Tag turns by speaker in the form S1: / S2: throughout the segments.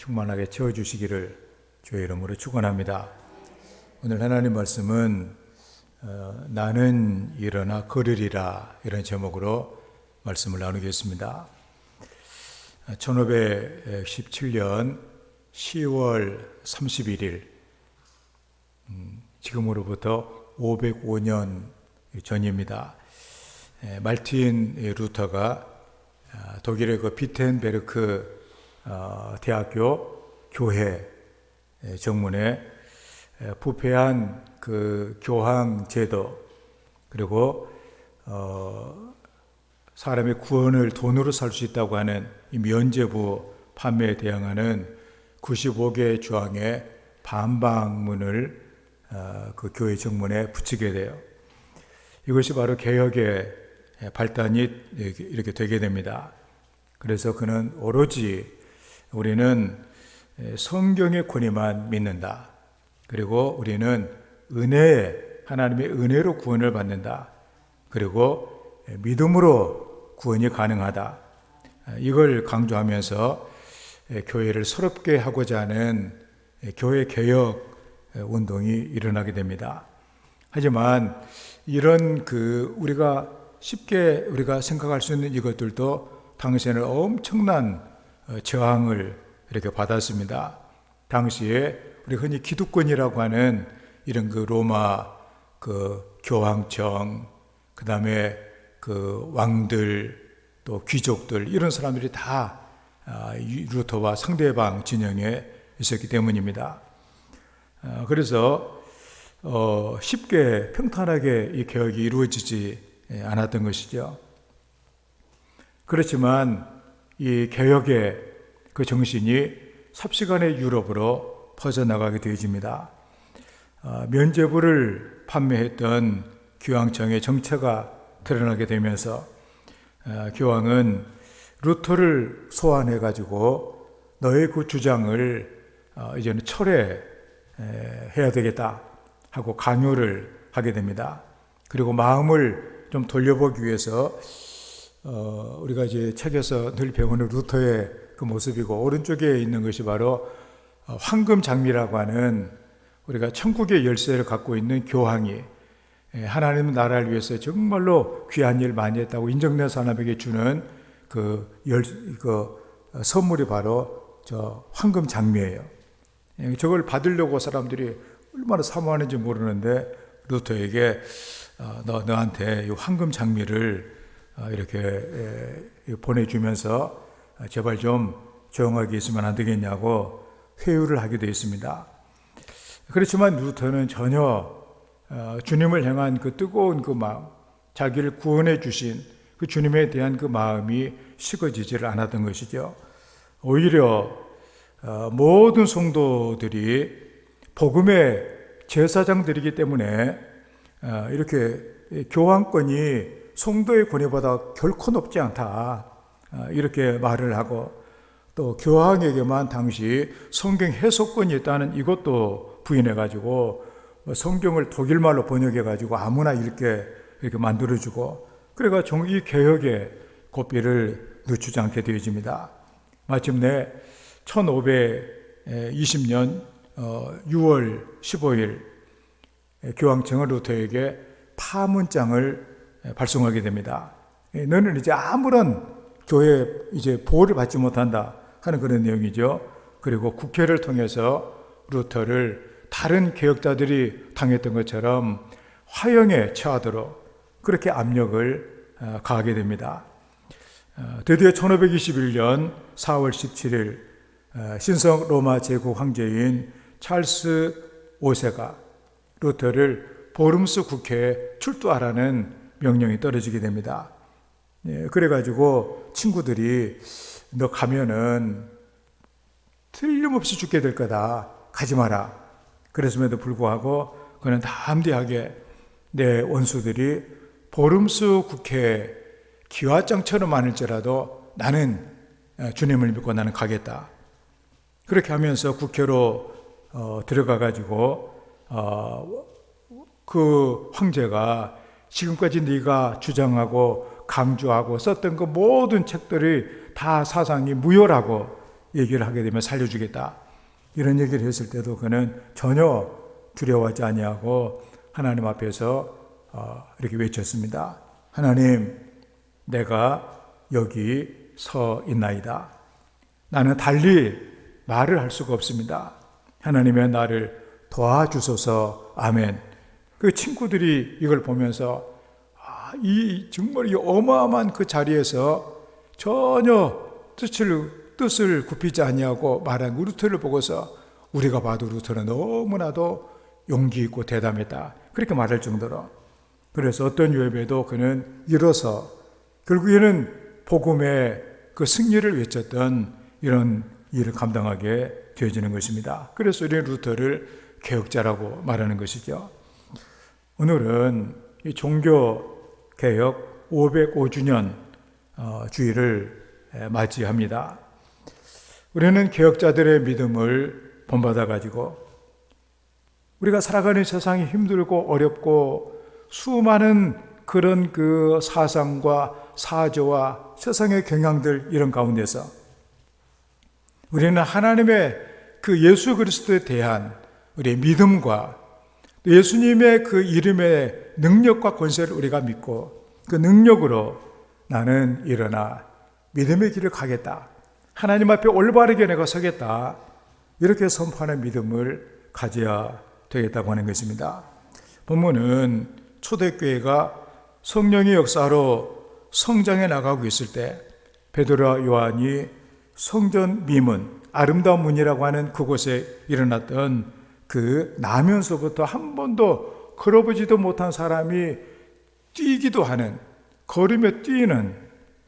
S1: 충만하게 채워주시기를 주의 이름으로 축원합니다. 오늘 하나님 말씀은 나는 일어나 걸으리라, 이런 제목으로 말씀을 나누겠습니다. 1517년 10월 31일, 지금으로부터 505년 전입니다. 말틴 루터가 독일의 그 비텐베르크 대학교 교회 정문에 부패한 그 교황 제도, 그리고 사람의 구원을 돈으로 살 수 있다고 하는 이 면죄부 판매에 대항하는 95개의 조항의 반박문을 그 교회 정문에 붙이게 돼요. 이것이 바로 개혁의 발단이 이렇게 되게 됩니다. 그래서 그는 오로지 우리는 성경의 권위만 믿는다. 그리고 우리는 하나님의 은혜로 구원을 받는다. 그리고 믿음으로 구원이 가능하다. 이걸 강조하면서 교회를 새롭게 하고자 하는 교회 개혁 운동이 일어나게 됩니다. 하지만 이런 우리가 쉽게 생각할 수 있는 이것들도 당시에는 엄청난 저항을 이렇게 받았습니다. 당시에 우리 흔히 기득권이라고 하는 이런 로마 교황청, 그 다음에 왕들, 또 귀족들, 이런 사람들이 다 루터와 상대방 진영에 있었기 때문입니다. 그래서 쉽게 평탄하게 이 개혁이 이루어지지 않았던 것이죠. 그렇지만 이 개혁의 그 정신이 삽시간에 유럽으로 퍼져나가게 되어집니다. 면죄부를 판매했던 교황청의 정체가 드러나게 되면서 교황은 루터를 소환해가지고 너의 그 주장을 이제는 철회해야 되겠다 하고 강요를 하게 됩니다. 그리고 마음을 좀 돌려보기 위해서 우리가 이제 책에서 늘 배우는 루터의 그 모습이고, 오른쪽에 있는 것이 바로 황금 장미라고 하는, 우리가 천국의 열쇠를 갖고 있는 교황이 하나님 나라를 위해서 정말로 귀한 일 많이 했다고 인정된 사람에게 주는 선물이 바로 저 황금 장미예요. 저걸 받으려고 사람들이 얼마나 사모하는지 모르는데, 루터에게 너한테 이 황금 장미를 이렇게 보내주면서 제발 좀 조용하게 있으면 안 되겠냐고 회유를 하게 되어 있습니다. 그렇지만 루터는 전혀 주님을 향한 그 뜨거운 그 마음, 자기를 구원해 주신 그 주님에 대한 그 마음이 식어지지를 않았던 것이죠. 오히려 모든 성도들이 복음의 제사장들이기 때문에 이렇게 교황권이 성도의 권위보다 결코 높지 않다, 이렇게 말을 하고, 또 교황에게만 당시 성경 해석권이 있다는 이것도 부인해가지고 성경을 독일말로 번역해가지고 아무나 읽게 이렇게 만들어주고, 그래가지고 이 개혁의 고삐를 늦추지 않게 되어집니다. 마침내 1520년 6월 15일 교황청은 루터에게 파문장을 발송하게 됩니다. 너는 이제 아무런 교회 이제 보호를 받지 못한다 하는 그런 내용이죠. 그리고 국회를 통해서 루터를 다른 개혁자들이 당했던 것처럼 화형에 처하도록 그렇게 압력을 가하게 됩니다. 드디어 1521년 4월 17일 신성 로마 제국 황제인 찰스 5세가 루터를 보름스 국회에 출두하라는 명령이 떨어지게 됩니다. 그래가지고 친구들이 너 가면은 틀림없이 죽게 될 거다, 가지 마라. 그랬음에도 불구하고 그는 담대하게 내 원수들이 보름스 국회에 기와장처럼 많을지라도 나는 주님을 믿고 나는 가겠다. 그렇게 하면서 국회로 들어가가지고 그 황제가 지금까지 네가 주장하고 강조하고 썼던 그 모든 책들이 다 사상이 무효라고 얘기를 하게 되면 살려주겠다. 이런 얘기를 했을 때도 그는 전혀 두려워하지 아니하고 하나님 앞에서 이렇게 외쳤습니다. 하나님, 내가 여기 서 있나이다. 나는 달리 말을 할 수가 없습니다. 하나님의 나를 도와주소서. 아멘. 그 친구들이 이걸 보면서 이 정말 이 어마어마한 그 자리에서 전혀 뜻을 굽히지 아니하고 말한 루터를 보고서 우리가 봐도 루터는 너무나도 용기 있고 대담했다. 그렇게 말할 정도로. 그래서 어떤 예배도 그는 일어서 결국에는 복음의 그 승리를 외쳤던 이런 일을 감당하게 되어지는 것입니다. 그래서 우리는 루터를 개혁자라고 말하는 것이죠. 오늘은 이 종교개혁 505주년 주일을 맞이합니다. 우리는 개혁자들의 믿음을 본받아 가지고 우리가 살아가는 세상이 힘들고 어렵고 수많은 그런 그 사상과 사조와 세상의 경향들 이런 가운데서 우리는 하나님의 그 예수 그리스도에 대한 우리의 믿음과 예수님의 그 이름의 능력과 권세를 우리가 믿고 그 능력으로 나는 일어나 믿음의 길을 가겠다. 하나님 앞에 올바르게 내가 서겠다. 이렇게 선포하는 믿음을 가져야 되겠다고 하는 것입니다. 본문은 초대교회가 성령의 역사로 성장해 나가고 있을 때 베드로와 요한이 성전 미문, 아름다운 문이라고 하는 그곳에 일어났던 그 나면서부터 한 번도 걸어보지도 못한 사람이 뛰기도 하는, 걸으며 뛰는,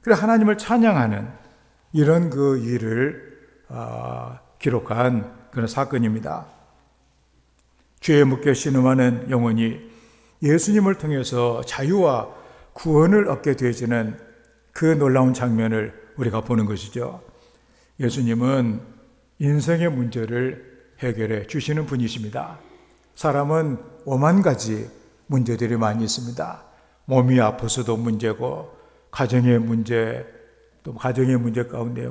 S1: 그래 하나님을 찬양하는 이런 그 일을 기록한 그런 사건입니다. 죄에 묶여 신음하는 영혼이 예수님을 통해서 자유와 구원을 얻게 되어지는 그 놀라운 장면을 우리가 보는 것이죠. 예수님은 인생의 문제를 해결해 주시는 분이십니다. 사람은 오만 가지 문제들이 많이 있습니다. 몸이 아파서도 문제고, 가정의 문제, 또 가정의 문제 가운데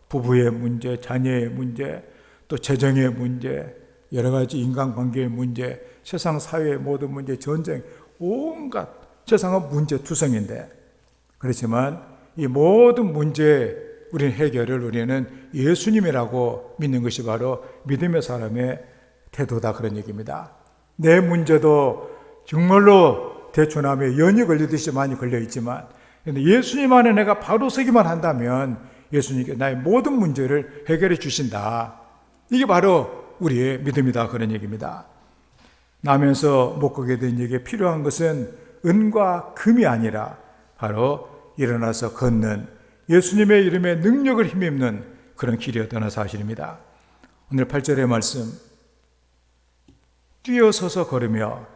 S1: 부부의 문제, 자녀의 문제, 또 재정의 문제, 여러 가지 인간관계의 문제, 세상 사회의 모든 문제, 전쟁, 온갖 세상은 문제투성인데, 그렇지만 이 모든 문제 우리는 해결을 우리는 예수님이라고 믿는 것이 바로 믿음의 사람의 태도다, 그런 얘기입니다. 내 문제도 정말로 대추나무에 연이 걸리듯이 많이 걸려있지만 예수님 안에 내가 바로 서기만 한다면 예수님께 나의 모든 문제를 해결해 주신다. 이게 바로 우리의 믿음이다, 그런 얘기입니다. 나면서 못 걷게 된 얘기에 필요한 것은 은과 금이 아니라 바로 일어나서 걷는 예수님의 이름의 능력을 힘입는 그런 길이었다는 사실입니다. 오늘 8절의 말씀, 뛰어서서 걸으며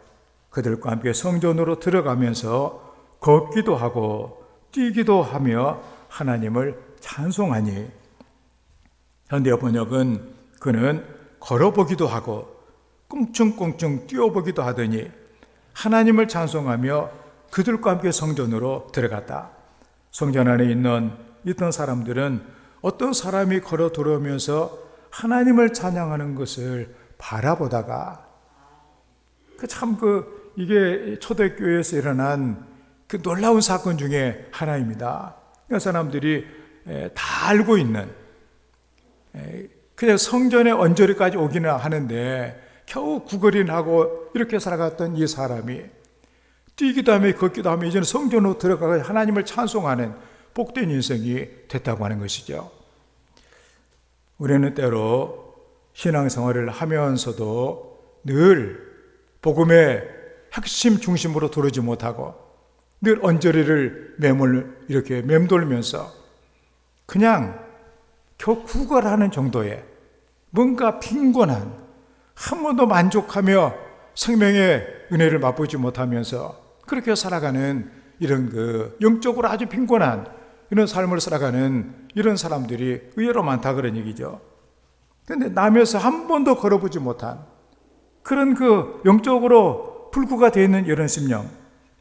S1: 그들과 함께 성전으로 들어가면서 걷기도 하고 뛰기도 하며 하나님을 찬송하니. 현대 번역은 그는 걸어보기도 하고 꿍충꿍충 뛰어보기도 하더니 하나님을 찬송하며 그들과 함께 성전으로 들어갔다. 성전 안에 있던 사람들은 어떤 사람이 걸어 들어오면서 하나님을 찬양하는 것을 바라보다가 이게 초대교회에서 일어난 그 놀라운 사건 중에 하나입니다. 그 사람들이 다 알고 있는, 그냥 성전의 언저리까지 오기는 하는데 겨우 구걸이나 하고 이렇게 살아갔던 이 사람이 뛰기도 하며 걷기도 하며 이제는 성전으로 들어가서 하나님을 찬송하는 복된 인생이 됐다고 하는 것이죠. 우리는 때로 신앙생활을 하면서도 늘 복음의 핵심 중심으로 도르지 못하고 늘 언저리를 이렇게 맴돌면서 그냥 겨우 구걸하는 정도의 뭔가 빈곤한, 한 번도 만족하며 생명의 은혜를 맛보지 못하면서 그렇게 살아가는 이런 영적으로 아주 빈곤한 이런 삶을 살아가는 이런 사람들이 의외로 많다, 그런 얘기죠. 그런데 남에서 한 번도 걸어보지 못한 그런 영적으로 불구가 되어 있는 이런 심령,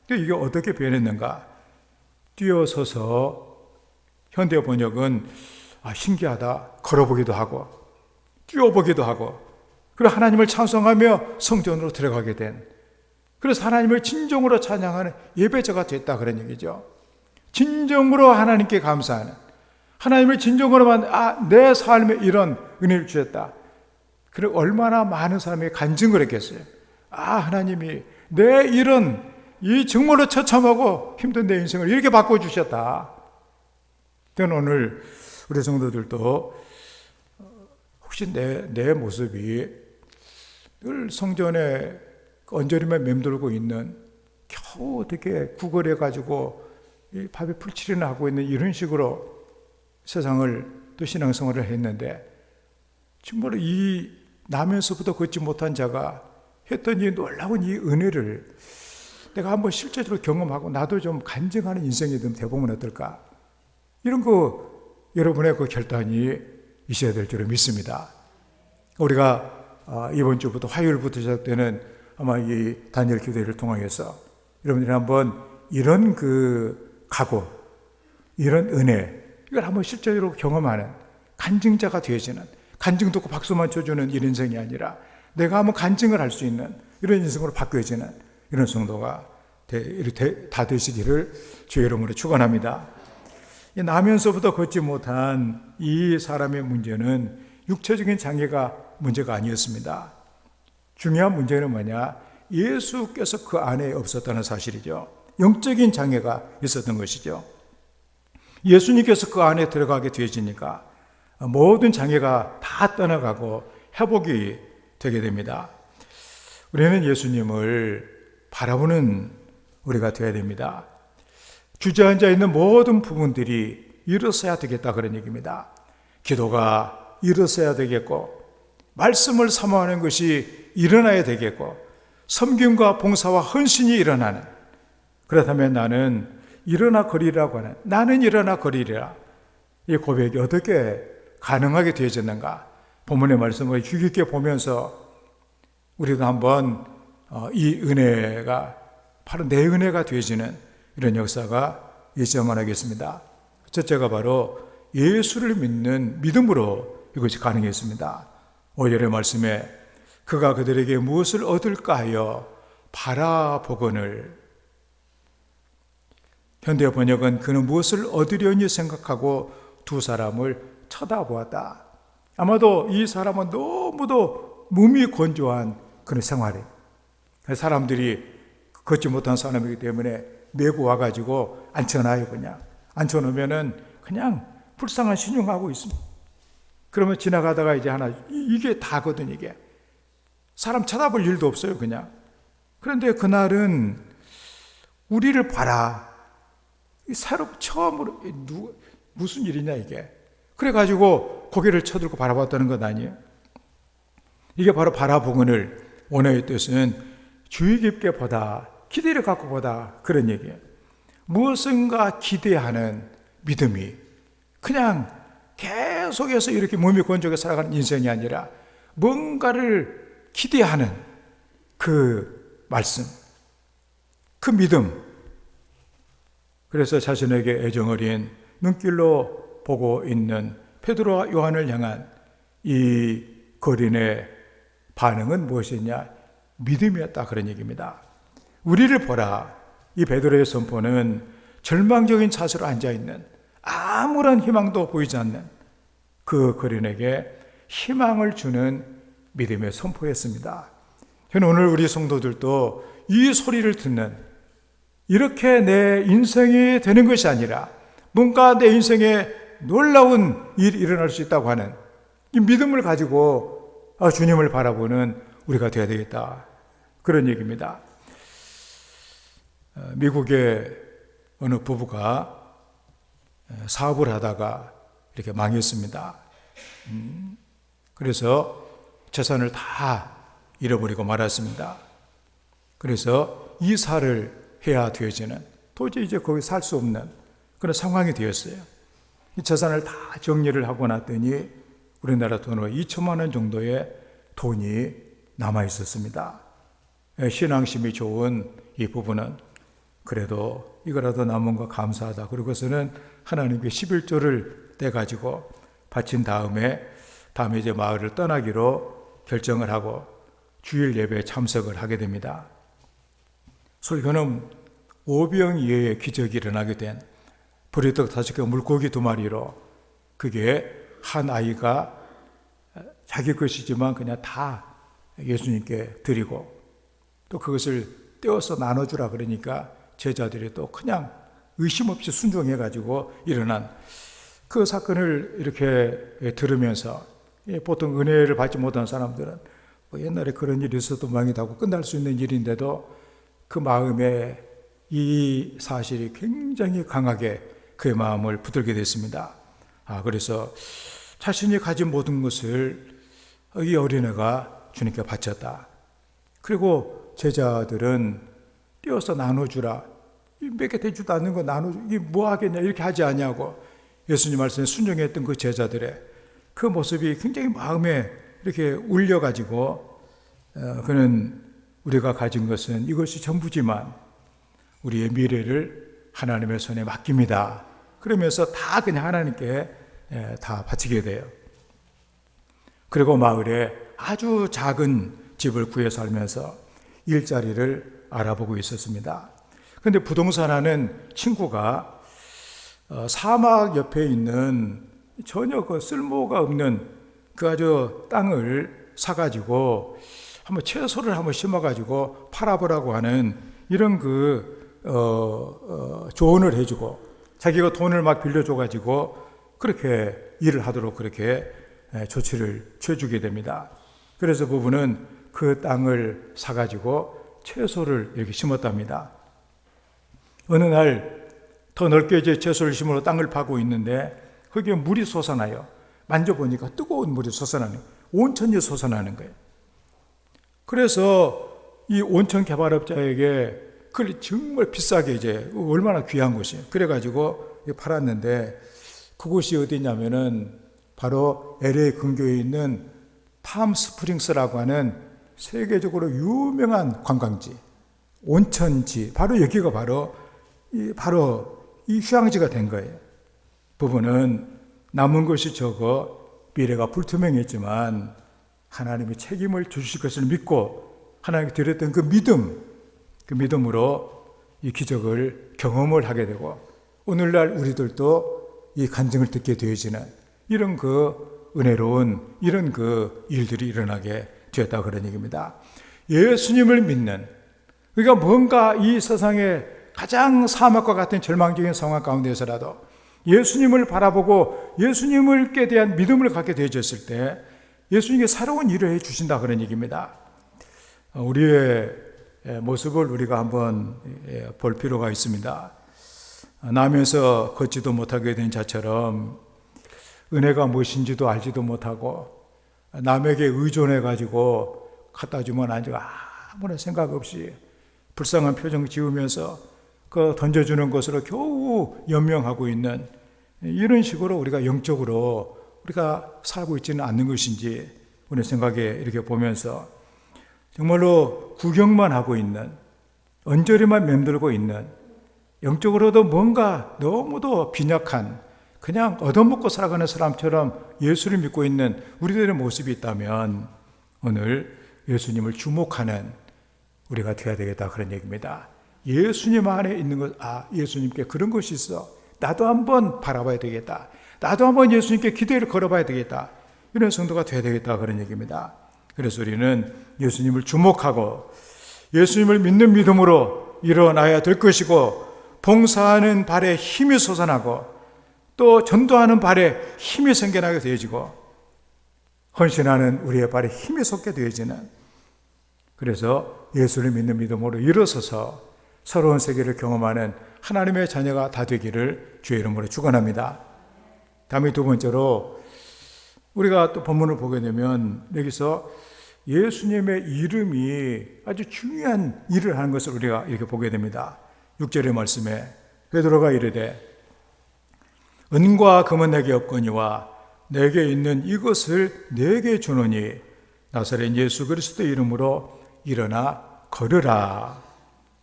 S1: 이게 어떻게 변했는가? 뛰어서서, 현대 번역은 신기하다. 걸어보기도 하고 뛰어보기도 하고 그리고 하나님을 찬송하며 성전으로 들어가게 된, 그래서 하나님을 진정으로 찬양하는 예배자가 됐다 그런 얘기죠. 진정으로 하나님께 감사하는, 하나님을 진정으로 내 삶에 이런 은혜를 주셨다. 그리고 얼마나 많은 사람이 간증을 했겠어요. 하나님이 내 이 정말로 처참하고 힘든 내 인생을 이렇게 바꿔주셨다. 저는 오늘 우리 성도들도 혹시 내 모습이 늘 성전에 언저리만 맴돌고 있는, 겨우 어떻게 구걸해가지고 이 밥에 풀칠이나 하고 있는 이런 식으로 세상을 또 신앙생활을 했는데, 정말로 이 나면서부터 걷지 못한 자가 했던 이 놀라운 이 은혜를 내가 한번 실제적으로 경험하고 나도 좀 간증하는 인생이 되보면 어떨까? 이런 거 여러분의 그 결단이 있어야 될 줄을 믿습니다. 우리가 이번 주부터 화요일부터 시작되는 아마 이 다니엘 기도회를 통해서 여러분들이 한번 이런 그 각오, 이런 은혜, 이걸 한번 실제로 경험하는 간증자가 되어지는, 간증 듣고 박수만 쳐주는 이런 인생이 아니라 내가 한번 간증을 할 수 있는 이런 인생으로 바뀌어지는 이런 성도가 다 되시기를 주의 이름으로 축원합니다. 나면서부터 걷지 못한 이 사람의 문제는 육체적인 장애가 문제가 아니었습니다. 중요한 문제는 뭐냐? 예수께서 그 안에 없었다는 사실이죠. 영적인 장애가 있었던 것이죠. 예수님께서 그 안에 들어가게 되어지니까 모든 장애가 다 떠나가고 회복이 되게 됩니다. 우리는 예수님을 바라보는 우리가 되어야 됩니다. 주저앉아 있는 모든 부분들이 일어서야 되겠다 그런 얘기입니다. 기도가 일어서야 되겠고, 말씀을 사모하는 것이 일어나야 되겠고, 섬김과 봉사와 헌신이 일어나는, 그렇다면 나는 일어나 거리라고 하는, 나는 일어나 거리리라, 이 고백이 어떻게 가능하게 되어졌는가? 본문의 말씀을 주의 깊게 보면서 우리도 한번 이 은혜가 바로 내 은혜가 되어지는 이런 역사가 있어야만 하겠습니다. 첫째가 바로 예수를 믿는 믿음으로 이것이 가능했습니다. 5절의 말씀에 그가 그들에게 무엇을 얻을까 하여 바라보거늘, 현대 번역은 그는 무엇을 얻으려니 생각하고 두 사람을 쳐다보았다. 아마도 이 사람은 너무도 몸이 건조한 그런 생활이에요. 사람들이 걷지 못한 사람이기 때문에 메고 와가지고 앉혀놔요. 그냥 앉혀놓으면은 그냥 불쌍한 신용하고 있습니다. 그러면 지나가다가 이제 하나, 이게 다거든. 이게 사람 쳐다볼 일도 없어요. 그냥. 그런데 그날은 우리를 봐라, 새로 처음으로 무슨 일이냐 이게. 그래가지고 고개를 쳐들고 바라봤다는 것 아니에요? 이게 바로 바라보거늘, 원어의 뜻은 주의 깊게 보다, 기대를 갖고 보다 그런 얘기예요. 무엇인가 기대하는 믿음이, 그냥 계속해서 이렇게 몸이 건조하게 살아가는 인생이 아니라 뭔가를 기대하는 그 말씀, 그 믿음. 그래서 자신에게 애정어린 눈길로 보고 있는 베드로와 요한을 향한 이 거린의 반응은 무엇이냐? 믿음이었다 그런 얘기입니다. 우리를 보라, 이 베드로의 선포는 절망적인 자세로 앉아있는, 아무런 희망도 보이지 않는 그 거린에게 희망을 주는 믿음의 선포였습니다. 저는 오늘 우리 성도들도 이 소리를 듣는, 이렇게 내 인생이 되는 것이 아니라 뭔가 내 인생에 놀라운 일이 일어날 수 있다고 하는 이 믿음을 가지고 주님을 바라보는 우리가 되어야 되겠다 그런 얘기입니다. 미국의 어느 부부가 사업을 하다가 이렇게 망했습니다. 그래서 재산을 다 잃어버리고 말았습니다. 그래서 이사를 해야 되어지는, 도저히 이제 거기 살 수 없는 그런 상황이 되었어요. 이 재산을 다 정리를 하고 났더니 우리나라 돈으로 2천만 원 정도의 돈이 남아 있었습니다. 신앙심이 좋은 이 부부는 그래도 이거라도 남은 거 감사하다, 그러고서는 하나님께 11조를 떼가지고 바친 다음에 이제 마을을 떠나기로 결정을 하고 주일 예배에 참석을 하게 됩니다. 설교는 오병 이어의 기적이 일어나게 된 보리떡 5개 물고기 2마리로 그게 한 아이가 자기 것이지만 그냥 다 예수님께 드리고 또 그것을 떼어서 나눠주라 그러니까 제자들이 또 그냥 의심 없이 순종해가지고 일어난 그 사건을 이렇게 들으면서 보통 은혜를 받지 못한 사람들은 뭐 옛날에 그런 일이 있어도 망이다 하고 끝날 수 있는 일인데도 그 마음에 이 사실이 굉장히 강하게 그의 마음을 붙들게 됐습니다. 그래서 자신이 가진 모든 것을 이 어린애가 주님께 바쳤다. 그리고 제자들은 떼어서 나눠주라. 몇 개 되지도 않는 거 나눠주, 이게 뭐 하겠냐, 이렇게 하지 않냐고 예수님 말씀에 순종했던 그 제자들의 그 모습이 굉장히 마음에 이렇게 울려가지고 그는 우리가 가진 것은 이것이 전부지만 우리의 미래를 하나님의 손에 맡깁니다. 그러면서 다 그냥 하나님께 다 바치게 돼요. 그리고 마을에 아주 작은 집을 구해 살면서 일자리를 알아보고 있었습니다. 그런데 부동산 하는 친구가 사막 옆에 있는 전혀 그 쓸모가 없는 그 아주 땅을 사가지고 한번 채소를 한번 심어가지고 팔아보라고 하는 이런 조언을 해주고 자기가 돈을 막 빌려줘가지고 그렇게 일을 하도록 그렇게 조치를 취해주게 됩니다. 그래서 부부는 그 땅을 사가지고 채소를 이렇게 심었답니다. 어느 날 더 넓게 이제 채소를 심으러 땅을 파고 있는데 거기에 물이 솟아나요. 만져보니까 뜨거운 물이 솟아나는, 온천이 솟아나는 거예요. 그래서 이 온천 개발업자에게 그걸 정말 비싸게 이제 얼마나 귀한 곳이에요. 그래가지고 팔았는데 그곳이 어디냐면은 바로 LA 근교에 있는 팜스프링스라고 하는 세계적으로 유명한 관광지, 온천지, 바로 여기가 바로 이 휴양지가 된 거예요. 부부는 남은 것이 적어 미래가 불투명했지만 하나님의 책임을 주실 것을 믿고 하나님께 드렸던 그 믿음으로 이 기적을 경험을 하게 되고 오늘날 우리들도 이 간증을 듣게 되어지는 이런 그 은혜로운 이런 그 일들이 일어나게 되었다 그런 얘기입니다. 예수님을 믿는, 우리가 뭔가 이 세상에 가장 사막과 같은 절망적인 상황 가운데서라도 예수님을 바라보고 예수님께 대한 믿음을 갖게 되어졌을 때 예수님께 새로운 일을 해 주신다 그런 얘기입니다. 우리의 모습을 우리가 한번 볼 필요가 있습니다. 나면서 걷지도 못하게 된 자처럼 은혜가 무엇인지도 알지도 못하고 남에게 의존해 가지고 갖다 주면 아무런 생각 없이 불쌍한 표정 지으면서 그 던져주는 것으로 겨우 연명하고 있는 이런 식으로 우리가 영적으로 우리가 살고 있지는 않는 것인지 우리 생각에 이렇게 보면서 정말로 구경만 하고 있는, 언저리만 맴돌고 있는, 영적으로도 뭔가 너무도 빈약한 그냥 얻어먹고 살아가는 사람처럼 예수를 믿고 있는 우리들의 모습이 있다면 오늘 예수님을 주목하는 우리가 되어야 되겠다 그런 얘기입니다. 예수님 안에 있는 것, 예수님께 그런 것이 있어. 나도 한번 바라봐야 되겠다. 나도 한번 예수님께 기도를 걸어봐야 되겠다. 이런 성도가 되어야 되겠다 그런 얘기입니다. 그래서 우리는 예수님을 주목하고 예수님을 믿는 믿음으로 일어나야 될 것이고 봉사하는 발에 힘이 솟아나고 또 전도하는 발에 힘이 생겨나게 되어지고 헌신하는 우리의 발에 힘이 솟게 되어지는, 그래서 예수를 믿는 믿음으로 일어서서 새로운 세계를 경험하는 하나님의 자녀가 다 되기를 주의 이름으로 축원합니다. 다음에 두 번째로 우리가 또 본문을 보게 되면 여기서 예수님의 이름이 아주 중요한 일을 하는 것을 우리가 이렇게 보게 됩니다. 6절의 말씀에 베드로가 이르되 은과 금은 내게 없거니와 내게 있는 이것을 내게 주노니 나사렛 예수 그리스도의 이름으로 일어나 걸으라.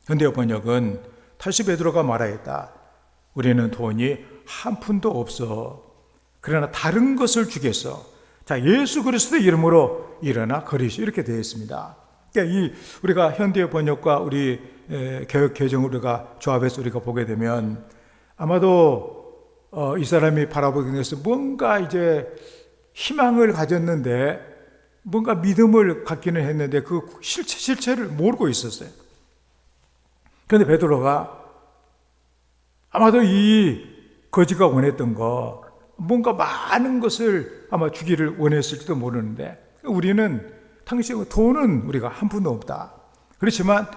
S1: 현대 번역은 다시 베드로가 말하였다. 우리는 돈이 한 푼도 없어. 그러나 다른 것을 주겠어. 자, 예수 그리스도의 이름으로 일어나 거리시. 이렇게 되어 있습니다. 그러니까 우리가 현대 번역과 우리 개역 개정 우리가 조합해서 우리가 보게 되면 아마도 이 사람이 바라보기 위해서 뭔가 이제 희망을 가졌는데 뭔가 믿음을 갖기는 했는데 그 실체를 모르고 있었어요. 그런데 베드로가 아마도 이 거지가 원했던 거 뭔가 많은 것을 아마 주기를 원했을지도 모르는데 우리는 당시 돈은 우리가 한 푼도 없다. 그렇지만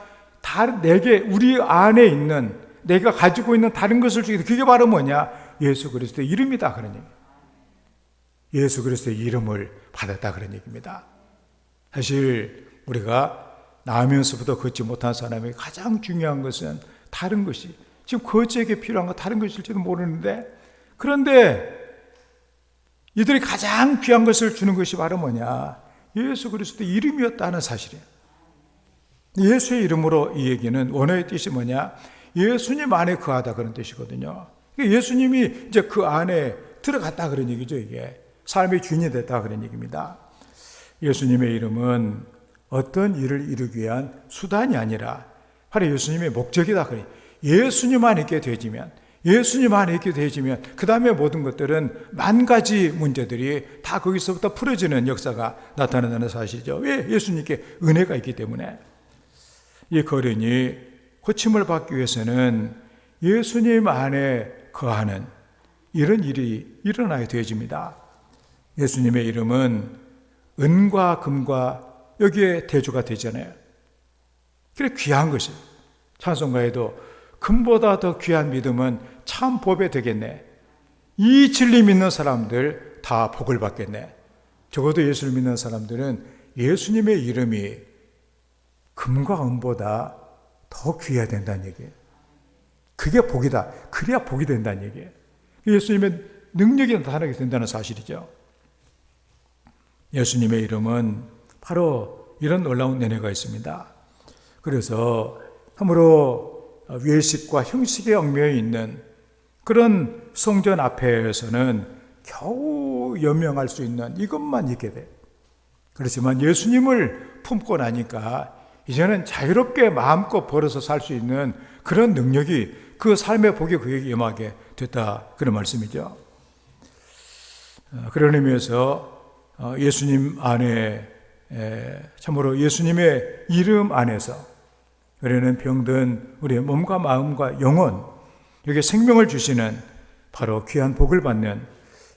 S1: 내게 우리 안에 있는 내가 가지고 있는 다른 것을 주기 그게 바로 뭐냐? 예수 그리스도의 이름이다 그런 얘기. 예수 그리스도의 이름을 받았다 그런 얘기입니다. 사실 우리가 나면서부터 걷지 못한 사람이 가장 중요한 것은 다른 것이 지금 거지에게 필요한 거 다른 것일지도 모르는데 그런데 이들이 가장 귀한 것을 주는 것이 바로 뭐냐? 예수 그리스도의 이름이었다는 사실이에요. 예수의 이름으로 이 얘기는 원어의 뜻이 뭐냐? 예수님 안에 거하다 그런 뜻이거든요. 예수님이 이제 그 안에 들어갔다 그런 얘기죠. 이게 삶의 주인이 됐다 그런 얘기입니다. 예수님의 이름은 어떤 일을 이루기 위한 수단이 아니라 바로 예수님의 목적이다 그래요. 예수님 안에 있게 되어지면 그 다음에 모든 것들은 만 가지 문제들이 다 거기서부터 풀어지는 역사가 나타난다는 사실이죠. 왜? 예수님께 은혜가 있기 때문에. 이 거린이 고침을 받기 위해서는 예수님 안에 거하는 이런 일이 일어나야 되어집니다. 예수님의 이름은 은과 금과 여기에 대조가 되잖아요. 그래 귀한 것이 찬송가에도 금보다 더 귀한 믿음은 참 복이 되겠네. 이 진리 믿는 사람들 다 복을 받겠네. 적어도 예수를 믿는 사람들은 예수님의 이름이 금과 은보다 더 귀해야 된다는 얘기예요. 그게 복이다. 그래야 복이 된다는 얘기예요. 예수님의 능력이 나타나게 된다는 사실이죠. 예수님의 이름은 바로 이런 놀라운 은혜가 있습니다. 그래서 참으로 외식과 형식에 얽매여 있는 그런 성전 앞에서는 겨우 연명할 수 있는 이것만 있게 돼. 그렇지만 예수님을 품고 나니까 이제는 자유롭게 마음껏 벌어서 살 수 있는 그런 능력이 그 삶의 복이 그에게 임하게 됐다 그런 말씀이죠. 그런 의미에서 예수님 안에 참으로 예수님의 이름 안에서 우리는 병든 우리의 몸과 마음과 영혼 여기에 생명을 주시는 바로 귀한 복을 받는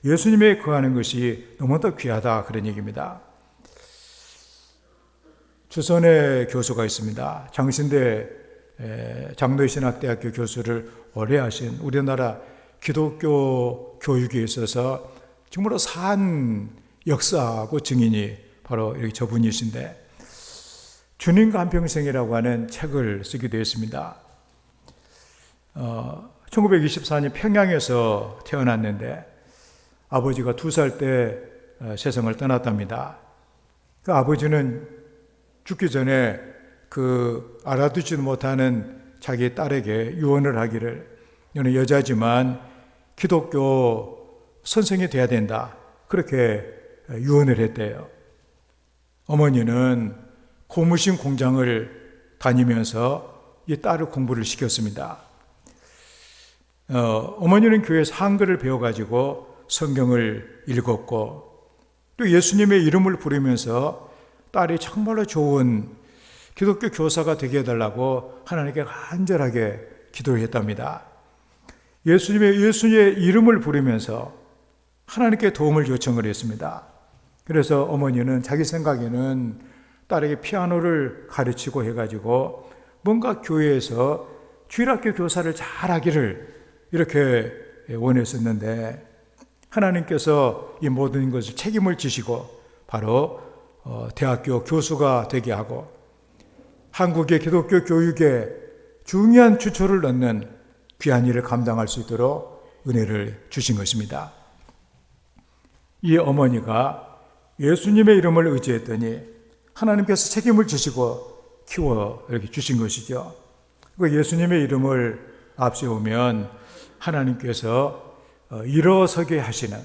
S1: 예수님에 거하는 것이 너무나 귀하다 그런 얘기입니다. 조선의 교수가 있습니다. 장신대 장로신학대학교 교수를 오래 하신 우리나라 기독교 교육에 있어서 정말로 산 역사하고 증인이 바로 이렇게 저분이신데 주님과 한평생이라고 하는 책을 쓰게 되었습니다. 1924년 평양에서 태어났는데 아버지가 2살 때 세상을 떠났답니다. 그 아버지는 죽기 전에 그 알아두지도 못하는 자기 딸에게 유언을 하기를 너는 여자지만 기독교 선생이 돼야 된다. 그렇게 유언을 했대요. 어머니는 고무신 공장을 다니면서 이 딸을 공부를 시켰습니다. 어머니는 교회에서 한글을 배워가지고 성경을 읽었고 또 예수님의 이름을 부르면서 딸이 정말로 좋은 기독교 교사가 되게 해달라고 하나님께 간절하게 기도를 했답니다. 예수님의 이름을 부르면서 하나님께 도움을 요청을 했습니다. 그래서 어머니는 자기 생각에는 딸에게 피아노를 가르치고 해가지고 뭔가 교회에서 주일학교 교사를 잘하기를 이렇게 원했었는데 하나님께서 이 모든 것을 책임을 지시고 바로 대학교 교수가 되게 하고 한국의 기독교 교육에 중요한 주초를 넣는 귀한 일을 감당할 수 있도록 은혜를 주신 것입니다. 이 어머니가 예수님의 이름을 의지했더니 하나님께서 책임을 주시고 키워 이렇게 주신 것이죠. 예수님의 이름을 앞세우면 하나님께서 일어서게 하시는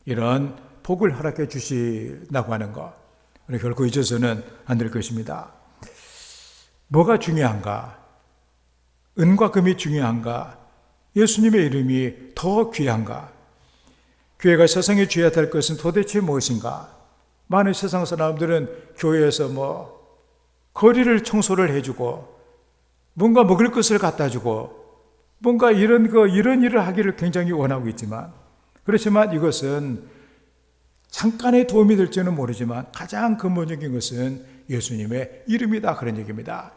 S1: 이런 복을 허락해 주신다고 하는 것, 우리 결코 잊어서는 안 될 것입니다. 뭐가 중요한가? 은과 금이 중요한가? 예수님의 이름이 더 귀한가? 교회가 세상에 줘야 될 것은 도대체 무엇인가? 많은 세상 사람들은 교회에서 거리를 청소를 해주고 뭔가 먹을 것을 갖다 주고 뭔가 이런 일을 하기를 굉장히 원하고 있지만, 그렇지만 이것은 잠깐의 도움이 될지는 모르지만 가장 근본적인 것은 예수님의 이름이다, 그런 얘기입니다.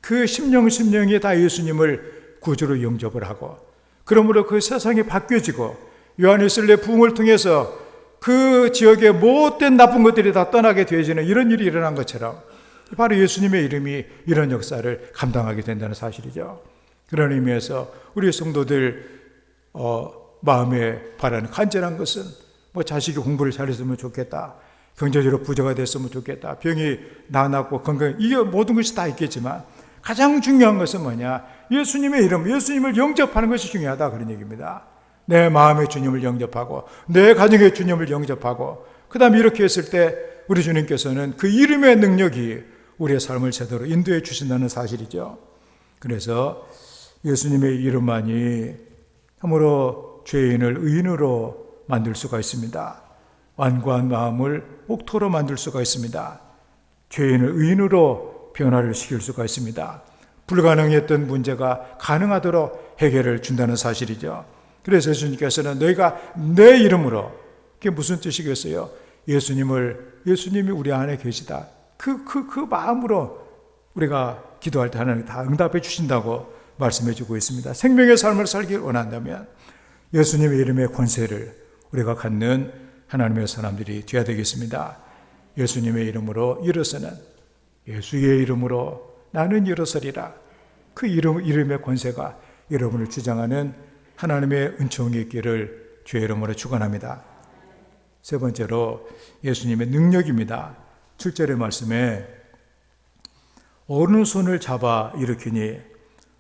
S1: 그 심령이 다 예수님을 구주로 영접을 하고, 그러므로 그 세상이 바뀌어지고 요한일서의 부흥을 통해서 그 지역의 못된 나쁜 것들이 다 떠나게 되어지는 이런 일이 일어난 것처럼 바로 예수님의 이름이 이런 역사를 감당하게 된다는 사실이죠. 그런 의미에서 우리 성도들 마음에 바라는 간절한 것은 자식이 공부를 잘했으면 좋겠다, 경제적으로 부자가 됐으면 좋겠다, 병이 나았고 건강, 이게 모든 것이 다 있겠지만 가장 중요한 것은 뭐냐? 예수님의 이름, 예수님을 영접하는 것이 중요하다, 그런 얘기입니다. 내 마음의 주님을 영접하고 내 가정의 주님을 영접하고, 그 다음에 이렇게 했을 때 우리 주님께서는 그 이름의 능력이 우리의 삶을 제대로 인도해 주신다는 사실이죠. 그래서 예수님의 이름만이 참으로 죄인을 의인으로 만들 수가 있습니다. 완고한 마음을 옥토로 만들 수가 있습니다. 죄인을 의인으로 변화를 시킬 수가 있습니다. 불가능했던 문제가 가능하도록 해결을 준다는 사실이죠. 그래서 예수님께서는 너희가 내 이름으로, 그게 무슨 뜻이겠어요? 예수님이 우리 안에 계시다, 그 마음으로 우리가 기도할 때 하나님 다 응답해 주신다고 말씀해 주고 있습니다. 생명의 삶을 살길 원한다면 예수님의 이름의 권세를 우리가 갖는 하나님의 사람들이 되어야 되겠습니다. 예수님의 이름으로 일어서는, 예수의 이름으로 나는 일어서리라, 그 이름의 권세가 여러분을 주장하는 하나님의 은총이 있기를 주의 이름으로 축원합니다. 세 번째로 예수님의 능력입니다. 7절의 말씀에 오른손을 잡아 일으키니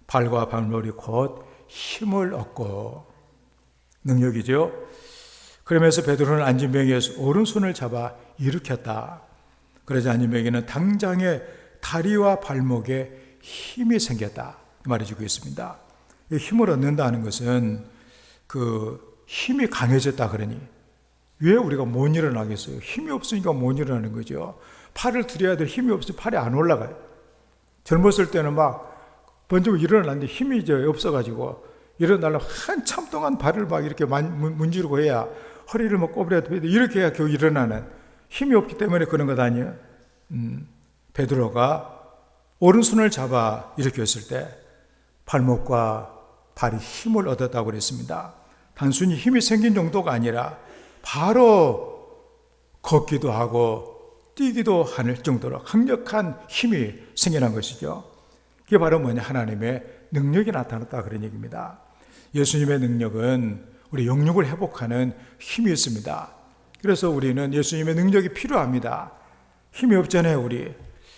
S1: 발과 발목이 곧 힘을 얻고, 능력이죠. 그러면서 베드로는 안진뱅이에서 오른손을 잡아 일으켰다. 그러자 안진뱅이는 당장에 다리와 발목에 힘이 생겼다, 말해주고 있습니다. 이 힘을 얻는다는 것은 그 힘이 강해졌다, 그러니 왜 우리가 못 일어나겠어요? 힘이 없으니까 못 일어나는 거죠. 팔을 들여야 될 힘이 없으면 팔이 안 올라가요. 젊었을 때는 막 먼저 일어나는데 힘이 이제 없어가지고 일어나려면 한참 동안 발을 막 이렇게 문지르고 해야, 허리를 막 꼬부려도 이렇게 해야 겨우 일어나는, 힘이 없기 때문에 그런 것 아니에요? 베드로가 오른손을 잡아 일으켰을 때 발목과 발이 힘을 얻었다고 그랬습니다. 단순히 힘이 생긴 정도가 아니라 바로 걷기도 하고 뛰기도 할 정도로 강력한 힘이 생겨난 것이죠. 그게 바로 뭐냐? 하나님의 능력이 나타났다, 그런 얘기입니다. 예수님의 능력은 우리 영육을 회복하는 힘이 있습니다. 그래서 우리는 예수님의 능력이 필요합니다. 힘이 없잖아요, 우리.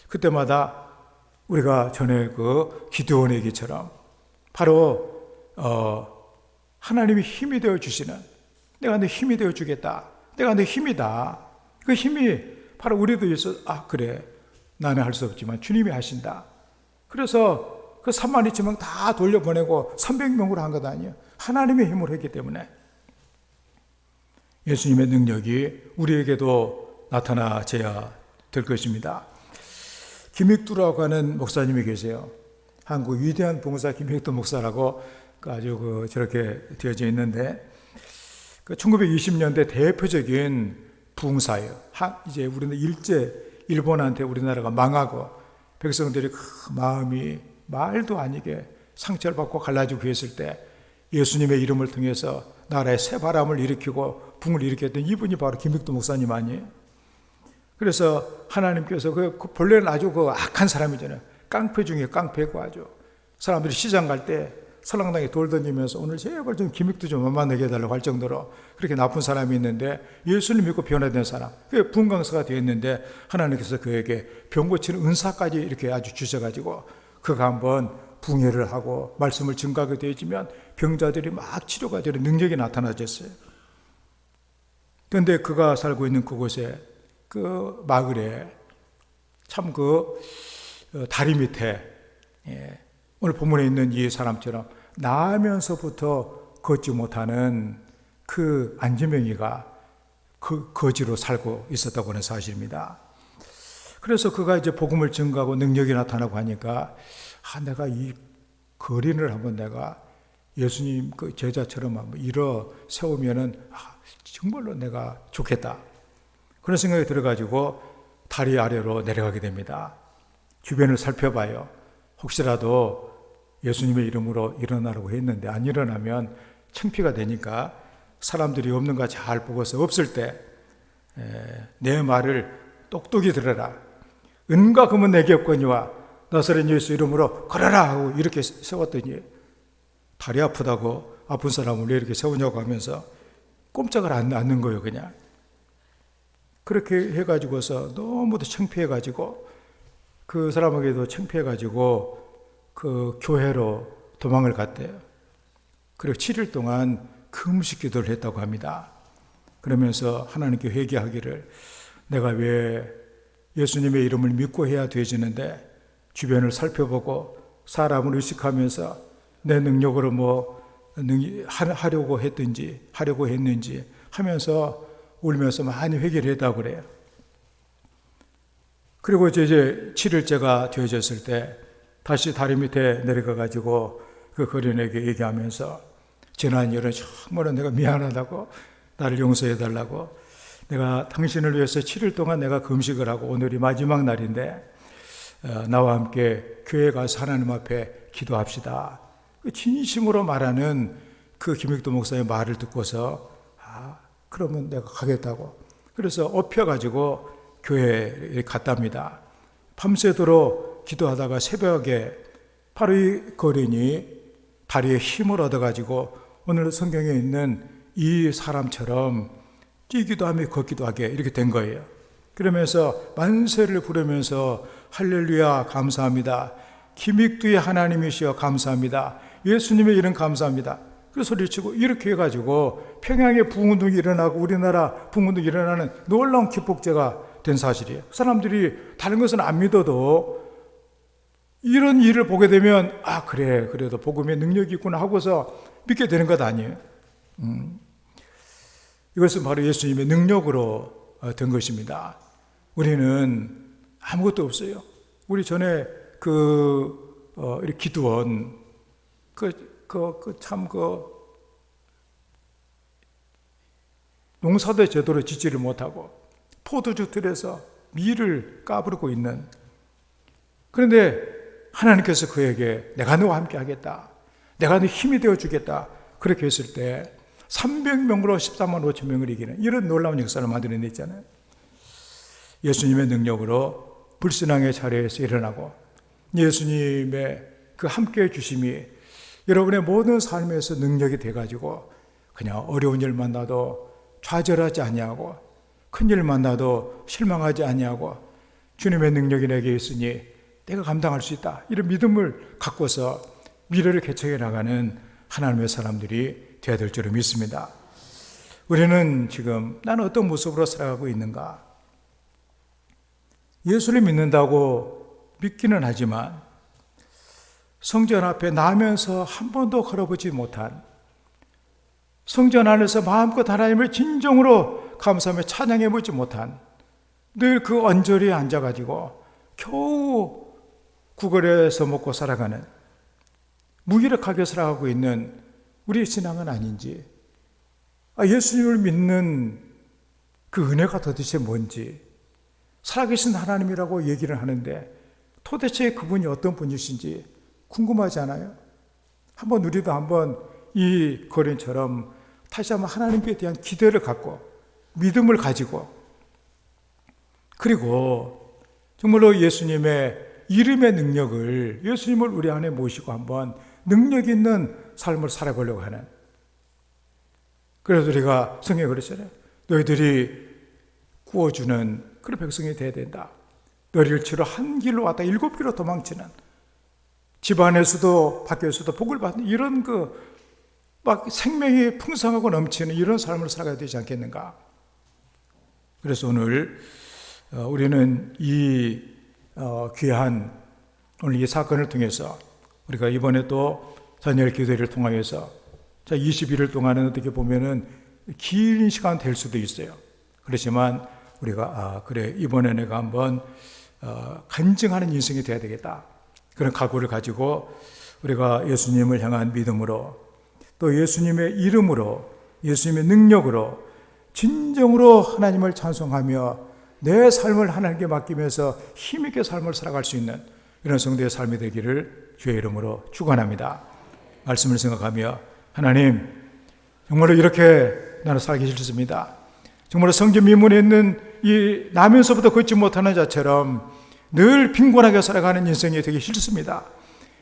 S1: 그때마다 우리가 전에 그 기드온의 얘기처럼 바로 하나님이 힘이 되어 주시는, 내가 내 힘이 되어 주겠다, 내가 내 힘이다, 그 힘이 바로 우리도 있어. 그래, 나는 할 수 없지만 주님이 하신다. 그래서 그 32,000명 다 돌려보내고 300명으로 한 것 아니에요. 하나님의 힘으로 했기 때문에 예수님의 능력이 우리에게도 나타나져야 될 것입니다. 김익두라고 하는 목사님이 계세요. 한국 위대한 봉사 김익두 목사라고 아주 저렇게 되어져 있는데, 1920년대 대표적인 부흥사예요. 이제 우리는 일본한테 우리나라가 망하고 백성들이 마음이 말도 아니게 상처를 받고 갈라지고 했을 때 예수님의 이름을 통해서 나라에 새바람을 일으키고 붕을 일으켰던 이분이 바로 김익두 목사님 아니에요? 그래서 하나님께서 본래는 아주 악한 사람이잖아요. 깡패 중에 깡패고 아주 사람들이 시장 갈 때 설렁탕에 돌 던지면서 오늘 제발 좀 김익두 좀 만나게 해달라고 할 정도로 그렇게 나쁜 사람이 있는데, 예수를 믿고 변화된 사람, 그게 부흥강사가 되었는데 하나님께서 그에게 병 고치는 은사까지 이렇게 아주 주셔가지고 그가 한번 붕해를 하고 말씀을 증거하게 되어지면 병자들이 막 치료가 되는 능력이 나타나졌어요. 그런데 그가 살고 있는 그곳에 그 마을에 참 다리 밑에 오늘 본문에 있는 이 사람처럼 나면서부터 걷지 못하는 그 안지명이가 그 거지로 살고 있었다고 하는 사실입니다. 그래서 그가 이제 복음을 증거하고 능력이 나타나고 하니까 내가 이 거린을 한번 내가 예수님 그 제자처럼 한번 일어 세우면은 정말로 내가 좋겠다. 그런 생각이 들어가지고 다리 아래로 내려가게 됩니다. 주변을 살펴봐요. 혹시라도 예수님의 이름으로 일어나라고 했는데 안 일어나면 창피가 되니까 사람들이 없는가 잘 보고서 없을 때 내 말을 똑똑히 들어라. 은과 금은 내게 없거니와 나사렛 예수 이름으로 걸어라 하고 이렇게 세웠더니 다리 아프다고 아픈 사람을 왜 이렇게 세우냐고 하면서 꼼짝을 안 않는 거예요. 그냥 그렇게 해가지고서 너무도 창피해가지고 그 사람에게도 창피해가지고 그 교회로 도망을 갔대요. 그리고 7일 동안 금식 기도를 했다고 합니다. 그러면서 하나님께 회개하기를 내가 왜 예수님의 이름을 믿고 해야 되지는데 주변을 살펴보고 사람을 의식하면서 내 능력으로 하려고 했는지 하면서 울면서 많이 회개를 했다고 그래요. 그리고 이제 7일째가 되어졌을 때 다시 다리 밑에 내려가 가지고 그 거린에게 얘기하면서 지난 일은 정말로 내가 미안하다고 나를 용서해 달라고 내가 당신을 위해서 7일 동안 내가 금식을 하고 오늘이 마지막 날인데 나와 함께 교회 가서 하나님 앞에 기도합시다. 진심으로 말하는 그 김익도 목사의 말을 듣고서 그러면 내가 가겠다고 그래서 업혀가지고 교회에 갔답니다. 밤새도록 기도하다가 새벽에 바로 이 거린이 다리에 힘을 얻어가지고 오늘 성경에 있는 이 사람처럼 뛰기도 하며 걷기도 하게 이렇게 된 거예요. 그러면서 만세를 부르면서 할렐루야 감사합니다. 김익두의 하나님이시여 감사합니다. 예수님의 이름 감사합니다. 그 소리치고 이렇게 해가지고 평양에 부흥운동이 일어나고 우리나라 부흥운동이 일어나는 놀라운 기폭제가 된 사실이에요. 사람들이 다른 것은 안 믿어도 이런 일을 보게 되면 그래 그래도 복음의 능력이 있구나 하고서 믿게 되는 것 아니에요. 이것은 바로 예수님의 능력으로 된 것입니다. 우리는 아무것도 없어요. 우리 전에 이렇게 기도원 농사도 제대로 짓지를 못하고 포도주 들에서 밀을 까부르고 있는 그런데 하나님께서 그에게 내가 너와 함께 하겠다. 내가 너 힘이 되어 주겠다. 그렇게 했을 때 300명으로 14만 5천 명을 이기는 이런 놀라운 역사를 만들어냈잖아요. 예수님의 능력으로 불신앙의 자리에서 일어나고 예수님의 그 함께해 주심이 여러분의 모든 삶에서 능력이 돼가지고 그냥 어려운 일 만나도 좌절하지 아니하고 큰일 만나도 실망하지 아니하고 주님의 능력이 내게 있으니 내가 감당할 수 있다. 이런 믿음을 갖고서 미래를 개척해 나가는 하나님의 사람들이 되어야 될 줄을 믿습니다. 우리는 지금 나는 어떤 모습으로 살아가고 있는가? 예수를 믿는다고 믿기는 하지만 성전 앞에 나면서 한 번도 걸어보지 못한 성전 안에서 마음껏 하나님을 진정으로 감사하며 찬양해보지 못한 늘 그 언저리에 앉아가지고 겨우 구걸에서 먹고 살아가는 무기력하게 살아가고 있는 우리의 신앙은 아닌지 예수님을 믿는 그 은혜가 도대체 뭔지 살아계신 하나님이라고 얘기를 하는데 도대체 그분이 어떤 분이신지 궁금하지 않아요? 우리도 한번 이 거린처럼 다시 한번 하나님께 대한 기대를 갖고 믿음을 가지고 그리고 정말로 예수님의 이름의 능력을 예수님을 우리 안에 모시고 한번 능력 있는 삶을 살아보려고 하는 그래서 우리가 성경에 그랬잖아요. 너희들이 구워주는 그런 백성이 돼야 된다. 너희를 치러 한 길로 왔다 7길로 도망치는 집안에서도 밖에서도 복을 받는 이런 막 생명이 풍성하고 넘치는 이런 삶을 살아가야 되지 않겠는가? 그래서 오늘 우리는 이 귀한 오늘 이 사건을 통해서 우리가 이번에 또 자녀의 기도회를 통하여서 20일을 동안은 어떻게 보면은 긴 시간 될 수도 있어요. 그렇지만 우리가 그래 이번에 내가 한번 간증하는 인생이 돼야 되겠다, 그런 각오를 가지고 우리가 예수님을 향한 믿음으로 또 예수님의 이름으로 예수님의 능력으로 진정으로 하나님을 찬송하며 내 삶을 하나님께 맡기면서 힘있게 삶을 살아갈 수 있는 이런 성도의 삶이 되기를 주의 이름으로 축원합니다. 말씀을 생각하며 하나님, 정말로 이렇게 나는 살기 싫습니다. 정말로 성전 미문에 있는 이 나면서부터 걷지 못하는 자처럼 늘 빈곤하게 살아가는 인생이 되기 싫습니다.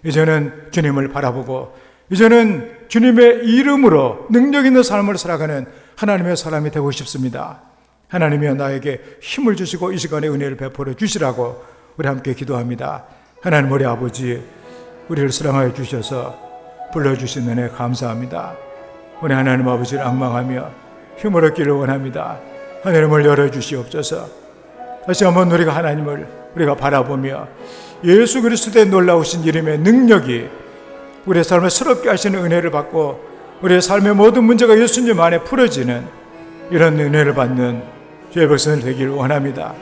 S1: 이제는 주님을 바라보고 이제는 주님의 이름으로 능력 있는 삶을 살아가는 하나님의 사람이 되고 싶습니다. 하나님이여 나에게 힘을 주시고 이 시간에 은혜를 베풀어 주시라고 우리 함께 기도합니다. 하나님 우리 아버지, 우리를 사랑하여 주셔서 불러주신 은혜 감사합니다. 우리 하나님 아버지를 앙망하며 힘을 얻기를 원합니다. 하나님을 열어주시옵소서. 다시 한번 우리가 하나님을 우리가 바라보며 예수 그리스도의 놀라우신 이름의 능력이 우리의 삶을 새롭게 하시는 은혜를 받고 우리의 삶의 모든 문제가 예수님 안에 풀어지는 이런 은혜를 받는 주의 백성들 되기를 원합니다.